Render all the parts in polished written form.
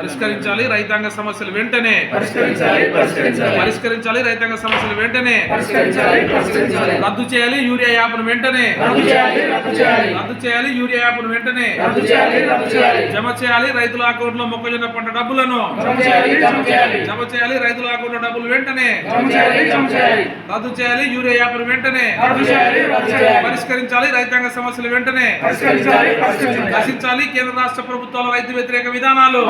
పరిష్కరించాలి రైతాంగ సమస్యలు వెంటనే పరిష్కరించాలి రైతాంగ సమస్యలు వెంటనే రద్దు చేయాలి యూరియా యాప్ను వెంటనే రద్దు చేయాలి యూరియా యాప్ను వెంటనే జమ చేయాలి రైతుల అకౌంట్లో మొక్కజొన్న పంట డబ్బులను జమ చేయాలి రైతుల అకౌంట్లో డబ్బులు వెంటనే రద్దు చేయాలి యూరియా యాప్ను వెంటనే పరిష్కరించాలి రైతాంగ సమస్యలు వెంటనే నశించాలి కేంద్ర రాష్ట్ర ప్రభుత్వాల రైతు వ్యతిరేక విధానాలు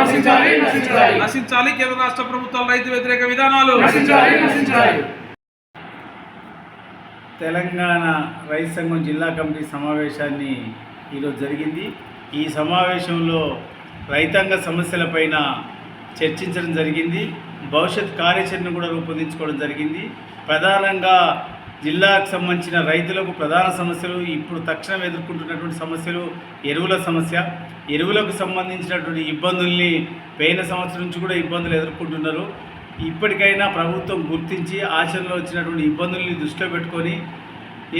నశించాలి కేంద్ర రాష్ట్ర ప్రభుత్వాల రైతు వ్యతిరేక విధానాలు తెలంగాణ రైతు సంఘం జిల్లా కమిటీ సమావేశాన్ని ఈరోజు జరిగింది. ఈ సమావేశంలో రైతాంగ సమస్యలపైన చర్చించడం జరిగింది. భవిష్యత్ కార్యాచరణ కూడా రూపొందించుకోవడం జరిగింది. ప్రధానంగా జిల్లాకు సంబంధించిన రైతులకు ప్రధాన సమస్యలు, ఇప్పుడు తక్షణం ఎదుర్కొంటున్నటువంటి సమస్యలు ఎరువుల సమస్య. ఎరువులకు సంబంధించినటువంటి ఇబ్బందుల్ని పోయిన సంవత్సరం నుంచి కూడా ఇబ్బందులు ఎదుర్కొంటున్నారు. ఇప్పటికైనా ప్రభుత్వం గుర్తించి ఆచరణలో వచ్చినటువంటి ఇబ్బందుల్ని దృష్టిలో పెట్టుకొని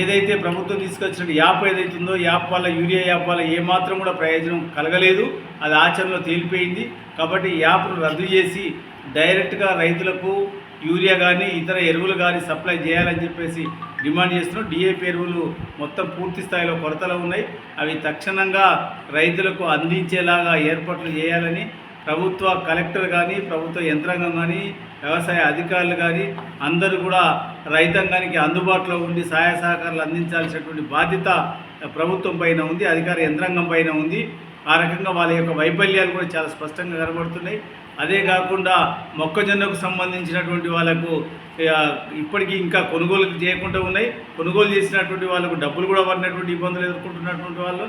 ఏదైతే ప్రభుత్వం తీసుకొచ్చిన యాప్ ఏదైతుందో యాప్ వల్ల యూరియా యాప్ వల్ల ఏమాత్రం కూడా ప్రయోజనం కలగలేదు, అది ఆచరణలో తేలిపోయింది. కాబట్టి యాప్ను రద్దు చేసి డైరెక్ట్గా రైతులకు యూరియా కానీ ఇతర ఎరువులు కానీ సప్లై చేయాలని చెప్పేసి డిమాండ్ చేస్తున్నాం. డిఏపి ఎరువులు మొత్తం పూర్తి స్థాయిలో కొరతలు ఉన్నాయి. అవి తక్షణంగా రైతులకు అందించేలాగా ఏర్పాట్లు చేయాలని ప్రభుత్వ కలెక్టర్ కానీ ప్రభుత్వ యంత్రాంగం కానీ వ్యవసాయ అధికారులు కానీ అందరూ కూడా రైతాంగానికి అందుబాటులో ఉండి సహాయ సహకారాలు అందించాల్సినటువంటి బాధ్యత ప్రభుత్వం పైన ఉంది, అధికార యంత్రాంగం పైన ఉంది. ఆ రకంగా వాళ్ళ యొక్క వైఫల్యాలు కూడా చాలా స్పష్టంగా కనబడుతున్నాయి. అదే కాకుండా మొక్కజొన్నకు సంబంధించినటువంటి వాళ్ళకు ఇప్పటికీ ఇంకా కొనుగోలు చేయకుండా ఉన్నాయి. కొనుగోలు చేసినటువంటి వాళ్ళకు డబ్బులు కూడా పడినటువంటి ఇబ్బందులు ఎదుర్కొంటున్నటువంటి వాళ్ళు,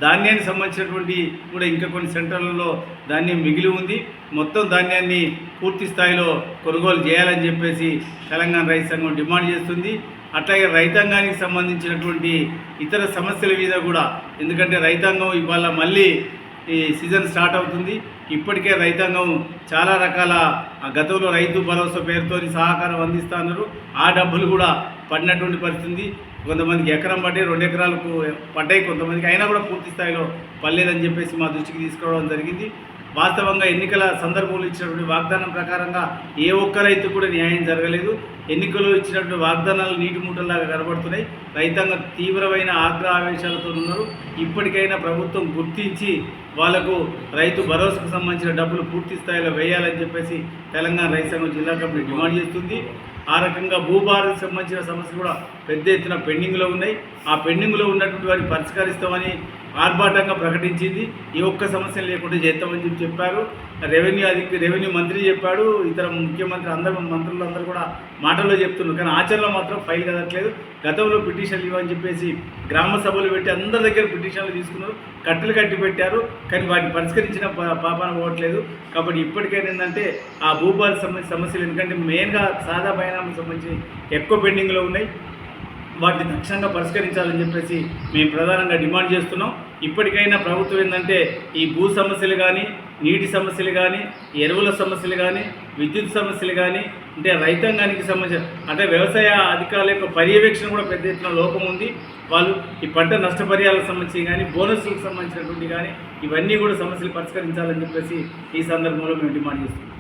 ధాన్యానికి సంబంధించినటువంటి కూడా ఇంకా కొన్ని సెంటర్లలో ధాన్యం మిగిలి ఉంది. మొత్తం ధాన్యాన్ని పూర్తి స్థాయిలో కొనుగోలు చేయాలని చెప్పేసి తెలంగాణ రైతు సంఘం డిమాండ్ చేస్తుంది. అట్లాగే రైతాంగానికి సంబంధించినటువంటి ఇతర సమస్యల మీద కూడా, ఎందుకంటే రైతాంగం ఇవాళ మళ్ళీ ఈ సీజన్ స్టార్ట్ అవుతుంది. ఇప్పటికే రైతాంగం చాలా రకాల గతంలో రైతు భరోసా పేరుతో సహకారం అందిస్తున్నారు. ఆ డబ్బులు కూడా పడినటువంటి పరిస్థితి. కొంతమందికి ఎకరం పడ్డాయి, 2 ఎకరాలకు పడ్డాయి, కొంతమందికి అయినా కూడా పూర్తి స్థాయిలో పడలేదని చెప్పేసి మా దృష్టికి తీసుకురావడం జరిగింది. వాస్తవంగా ఎన్నికల సందర్భంలో ఇచ్చినటువంటి వాగ్దానం ప్రకారంగా ఏ ఒక్క రైతు కూడా న్యాయం జరగలేదు. ఎన్నికల్లో ఇచ్చినటువంటి వాగ్దానాలు నీటి మూటల్లాగా కనబడుతున్నాయి. రైతాంగం తీవ్రమైన ఆగ్రహ ఆవేశాలతో ఉన్నారు. ఇప్పటికైనా ప్రభుత్వం గుర్తించి వాళ్లకు రైతు భరోసాకు సంబంధించిన డబ్బులు పూర్తి స్థాయిలో వేయాలని చెప్పేసి తెలంగాణ రైతు సంఘం జిల్లా కమిటీ డిమాండ్ చేస్తుంది. ఆ రకంగా భూభారతికి సంబంధించిన సమస్యలు కూడా పెద్ద ఎత్తున పెండింగ్లో ఉన్నాయి. ఆ పెండింగ్లో ఉన్నటువంటి వారిని పరిష్కరిస్తామని ఆర్భాటంగా ప్రకటించింది. ఈ ఒక్క సమస్య లేకుండా చేస్తామని చెప్పారు. రెవెన్యూ మంత్రి చెప్పాడు, ఇతర ముఖ్యమంత్రి మంత్రులందరూ కూడా మాటల్లో చెప్తున్నారు, కానీ ఆచరణలో మాత్రం ఫైల్ కదట్లేదు. గతంలో పిటిషన్లు ఇవ్వని చెప్పేసి గ్రామ సభలు పెట్టి అందరి దగ్గర పిటిషన్లు తీసుకున్నారు, కట్టలు కట్టి పెట్టారు, కానీ వాటిని పరిష్కరించిన పాపాన పోవట్లేదు. కాబట్టి ఇప్పటికైనా ఏంటంటే ఆ భూభారతి సంబంధించిన సమస్యలు, ఎందుకంటే మెయిన్గా సాదా బైనామకు సంబంధించి ఎక్కువ పెండింగ్లో ఉన్నాయి, వాటిని తక్షణంగా పరిష్కరించాలని చెప్పేసి మేము ప్రధానంగా డిమాండ్ చేస్తున్నాం. ఇప్పటికైనా ప్రభుత్వం ఏంటంటే ఈ భూ సమస్యలు కానీ, నీటి సమస్యలు కానీ, ఎరువుల సమస్యలు కానీ, విద్యుత్ సమస్యలు కానీ, అంటే రైతాంగానికి సంబంధించిన అంటే వ్యవసాయ అధికారుల యొక్క పర్యవేక్షణ కూడా పెద్ద ఎత్తున లోపం ఉంది. వాళ్ళు ఈ పంట నష్టపరిహారాలకు సంబంధించి కానీ, బోనస్లకు సంబంధించినటువంటి కానీ ఇవన్నీ కూడా సమస్యలు పరిష్కరించాలని చెప్పేసి ఈ సందర్భంలో మేము డిమాండ్ చేస్తున్నాం.